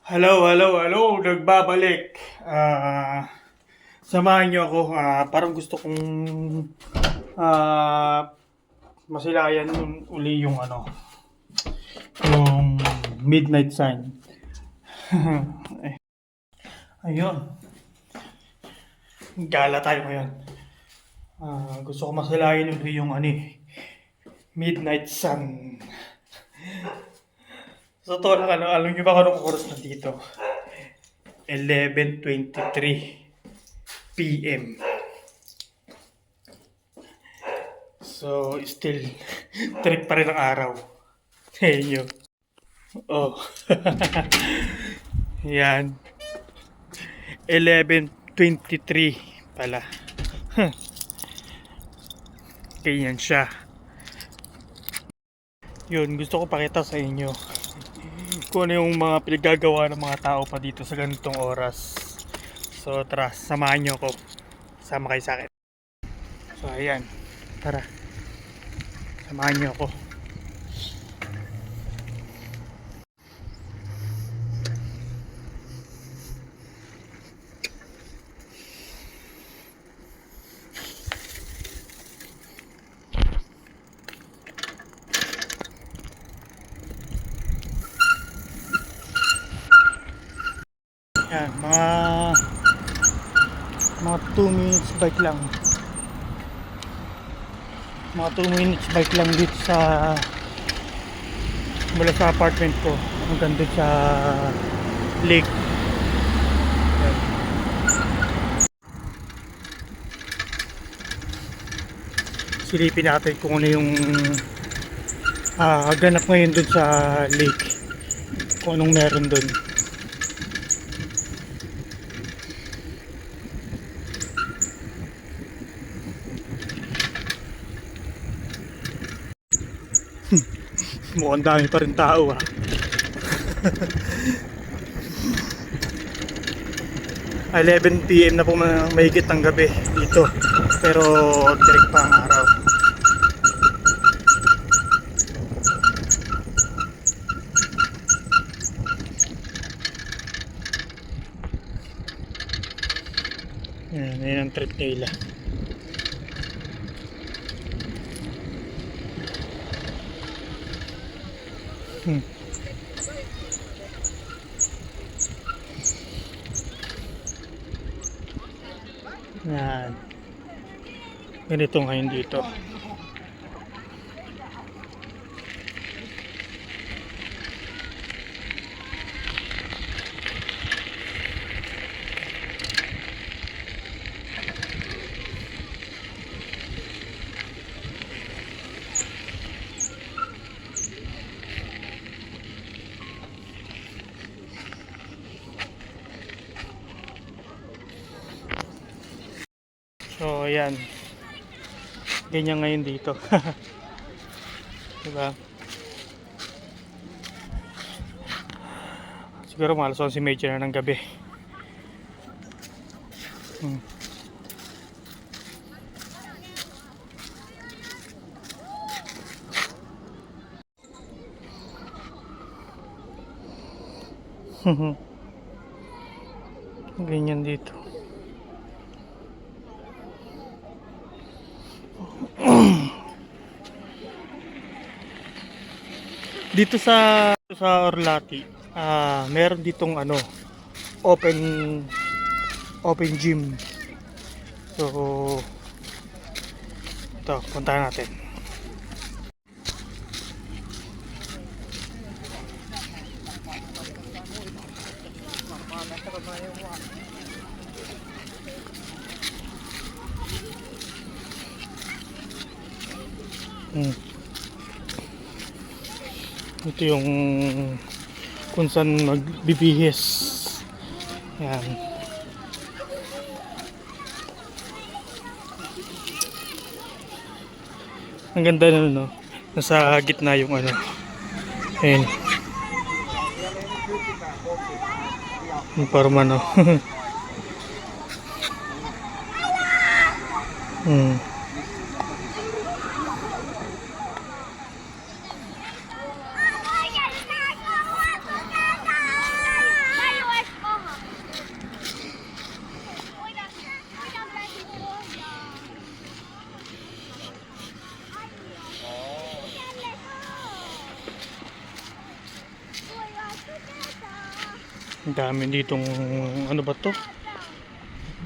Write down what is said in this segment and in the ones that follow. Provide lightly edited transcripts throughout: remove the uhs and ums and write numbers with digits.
Hello, hello, hello! Nagbabalik! Samahan niyo ako. Parang gusto kong ah, masilayan uli yung midnight sun. Ayun, gala tayo ngayon. Gusto ko masilayan uli yung midnight sun. Sa totoo lang, alam niyo ba kung anong oras na dito? 11:23 PM. So, still, trip pa rin ang araw. Heyo. Oh. Yan. 11:23 pala. Ganyan siya. Yun, gusto ko pakita sa inyo kung ano yung mga pinagagawa ng mga tao pa dito sa ganitong oras. So, tara, samahan nyo ako. Sama kayo sa akin. So, ayan. Tara. Samahan nyo ako. Yan, mga 2 minutes bike lang. Mga 2 minutes bike lang dito mula sa apartment ko hanggang dito sa lake. Yan. Silipin natin kung ano yung ganap ngayon dun sa lake, kung anong meron dun. Mukhang dami pa rin tao 11 PM na po, mahigit ang gabi dito, pero direct pa ang araw. Yan ang trip nila. Yan. Ganito ngayon dito. So, ayan. Ganyan ngayon dito. Diba? Siguro mga alas 11:30 na ng gabi. Ganyan dito. Dito sa Orlati, meron ditong open open gym. So, ito, puntahan natin. Ito yung kung saan magbibihis. Yan. Ang ganda na, no? Nasa gitna yung ayun. Yung parang Ang dami ditong ano ba to?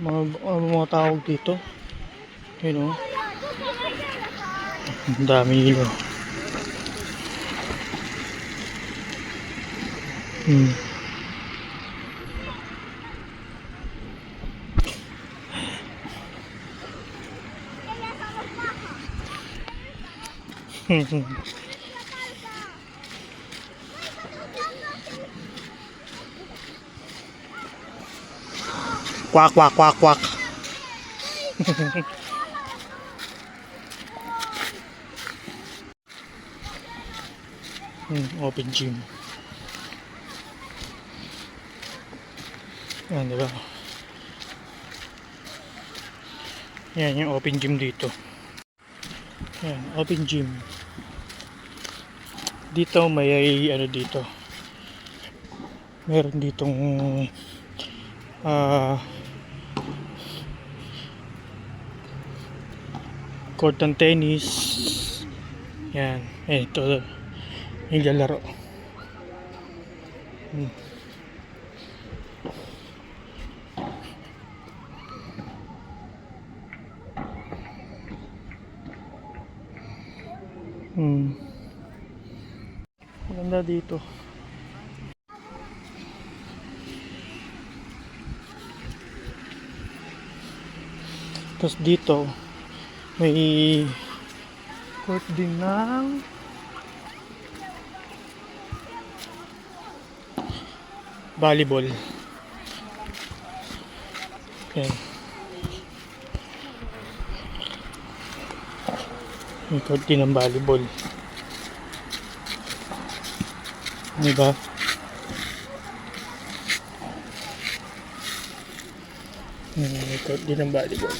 Mga tawag dito. Yun o. Ang dami nila. Kwak kwak kwak kwak. Open gym. Yan, diba? Yan yung open gym dito. Yan, open gym. Dito may ano dito. Meron ditong court ng tennis. Yan, ito yung lalaro. Maganda dito. Tapos dito may court din ng volleyball. Okay. May court din ng volleyball. Diba? May court din ng volleyball.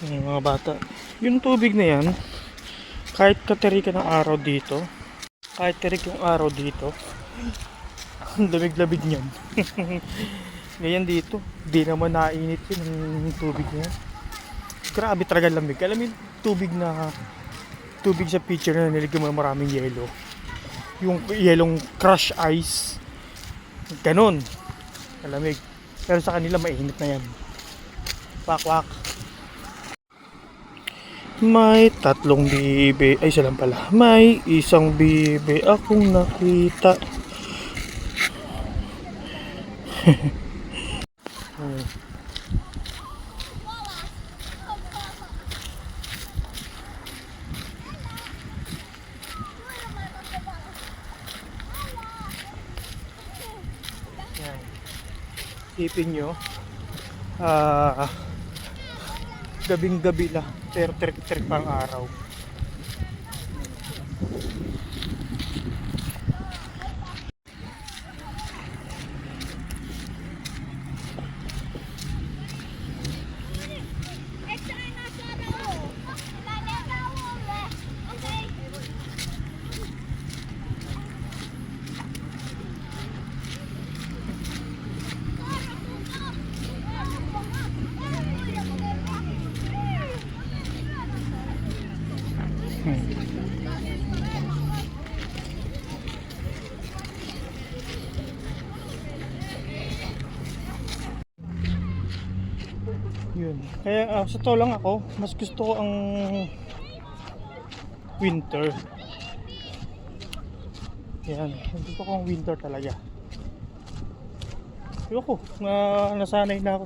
Mga bata, yung tubig na yan, kahit katirik ng araw dito, kahit tirik yung araw dito, ang lamig-lamig niyan. Ngayon dito, di naman nainit yun yung tubig niya. Grabe talaga lamig. Alam mo yung tubig sa picture na niligyan mo ng maraming yelo, yung yelong crush ice, ganon kalamig. Pero sa kanila mainit na yan. Wakwak. May tatlong bibe, ay isa lang pala. May isang bibe akong nakita. Isipin nyo, gabing-gabi na, pero terik-terik pang araw. Yun. Kaya sa to lang ako, mas gusto ko ang winter. Yan, gusto ko ang winter talaga. Ayoko, nasanay na ako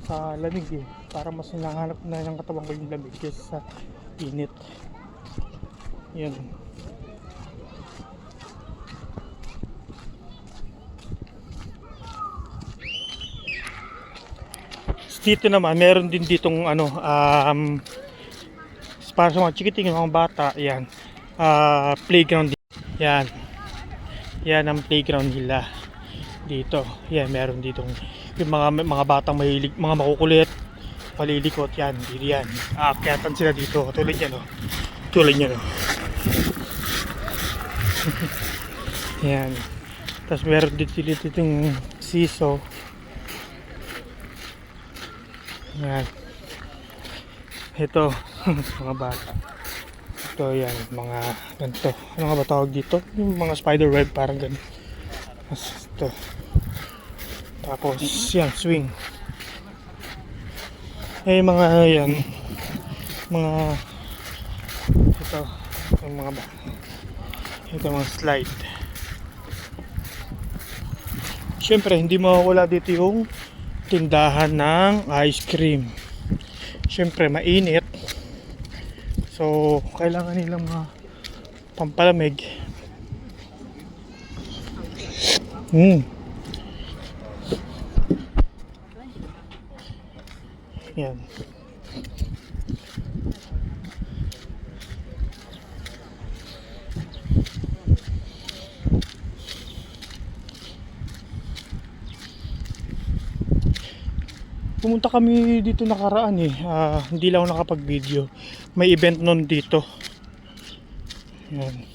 sa lamig eh. Para mas nahanap na ng katawan ko yung lamig kaysa sa init. Yan. Dito naman, meron din ditong ano, para sa mga chikiting, mga bata, yan, playground. Yan. Yan ang playground nila. Dito. Yan, meron ditong yung mga batang mahilig, mga makukulit, palilikot, yan, yan. Aakyatan sila dito. Tulad yan, no. Tulad yan, no. Yan. Tapos meron dito ditong siso. Yan. Ito, mga bata. Ito yan, mga ganito. Ano nga ba tawag dito? Yung mga spider web, parang ganito. Ito. Tapos yan, swing. Mga yan. Mga ito, yung mga ito mga slide. Siyempre, hindi mawawala dito yung tindahan ng ice cream. Siyempre, mainit. So, kailangan nilang pampalamig. Yan. Pumunta kami dito nakaraan hindi lang ako nakapag-video. May event nun dito. Yan.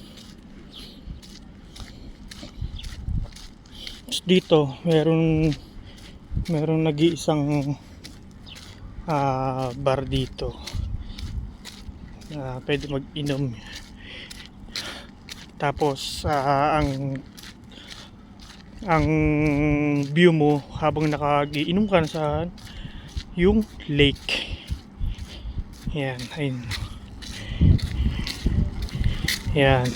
Tapos dito, meron nag-iisang bar dito. Pwede mag-inom. Tapos ang view mo habang nakagiinom ka na sa yung lake. Yan, ayun. Yan.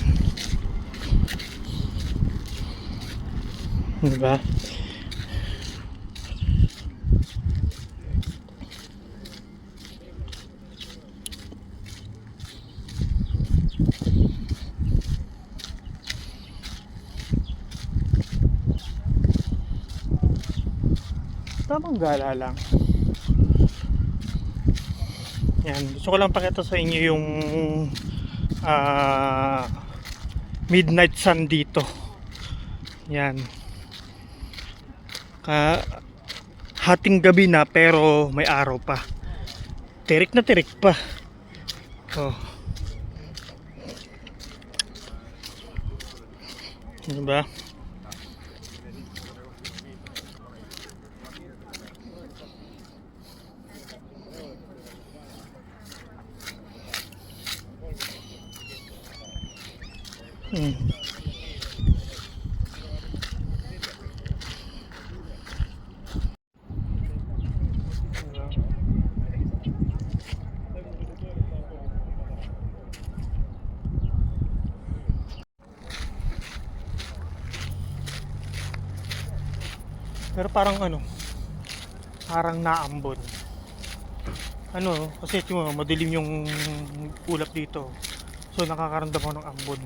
Diba? Tamang gala lang. Yan, gusto ko lang pakita sa inyo yung midnight sun dito. Yan. Hating gabi na pero may araw pa. Tirik na tirik pa. Oh. Diba? Pero parang parang naambon. Kasi madilim yung ulap dito. So nakakaramdam ako ng ambon.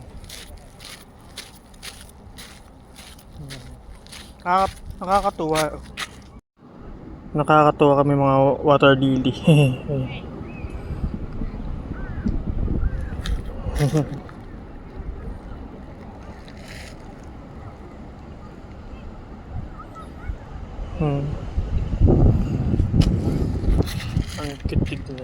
Nakakatuwa. Nakakatuwa kami mga water lily. Ang kitig na.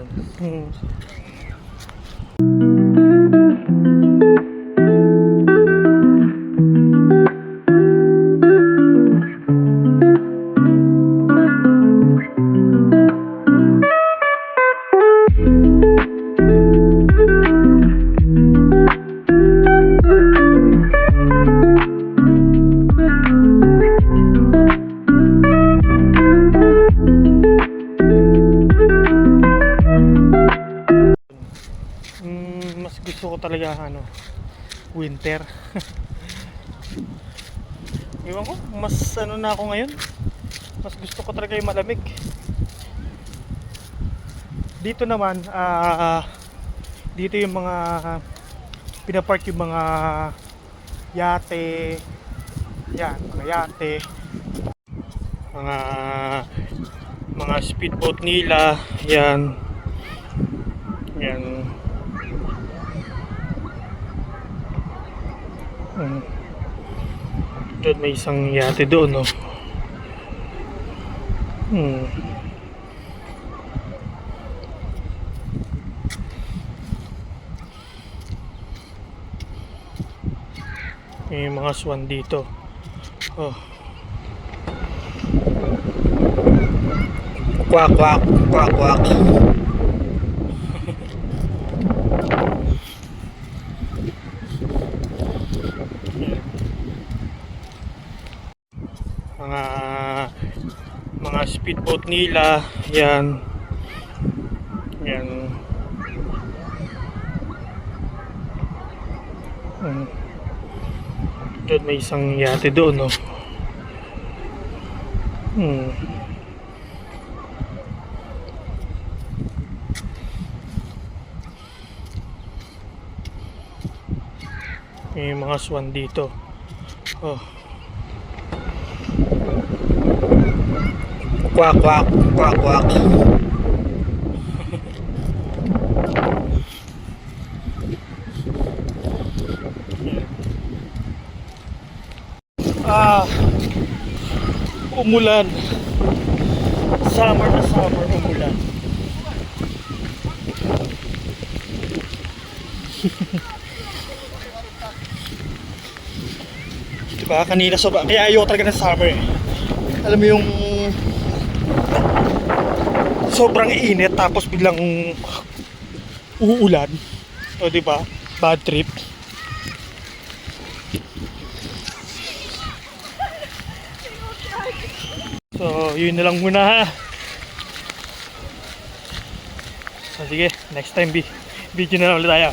Mas gusto ko talaga winter. Ewan ko, mas na ako ngayon. Mas gusto ko talaga yung malamig. Dito naman dito yung mga pinapark yung mga yate. Yan, mga yate. Mga speedboat nila. Yan. Yan. Doon may isang yate doon, no? May mga swan dito. Oh. Quack quack quack quack. speedboat nila. Yan. Yan. Doon may isang yate doon, no? May mga swan dito. Oh. Quack, quack, quack, quack. Umulan. Summer na summer, umulan. Diba? Kanina kaya ayoko talaga ng summer eh. Alam mo yung sobrang init tapos biglang uulan. O diba? Bad trip. So, yun na lang muna ha. So, sige, next time video na lang ulit tayo.